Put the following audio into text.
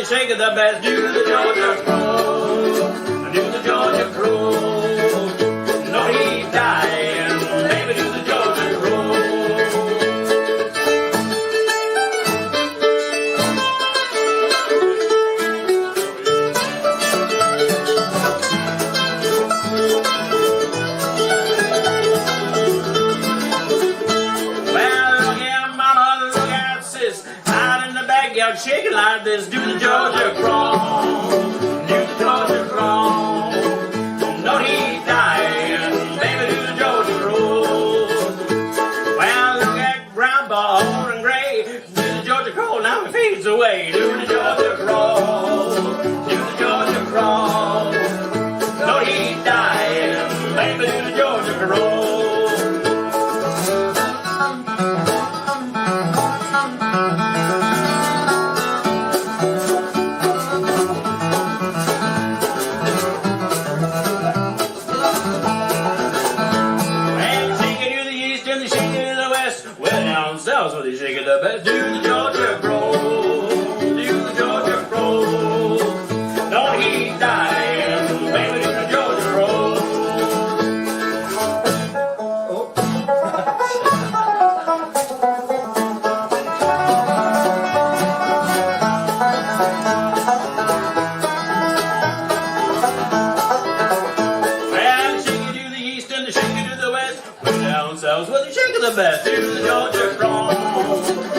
the shake of the best. Do the Georgia crow. Do the Georgia crow. No, he dying. Baby, do the Georgia crow. Shaking like this, do the Georgia crawl, do the Georgia crawl. No, he dying, baby, do the Georgia roll. Well, look at Grandpa, old and gray, do the Georgia crawl, now he fades away. Do the Georgia crawl, do the Georgia crawl. No, he dying, baby, do the Georgia roll. With the shake of the best, do the Georgia crow, do the Georgia crow. Don't he dying, baby, do the Georgia roll. Oh. Well, shake it to the east and the shake it to the west. We're down south with the shake of the best, do the Georgia crow.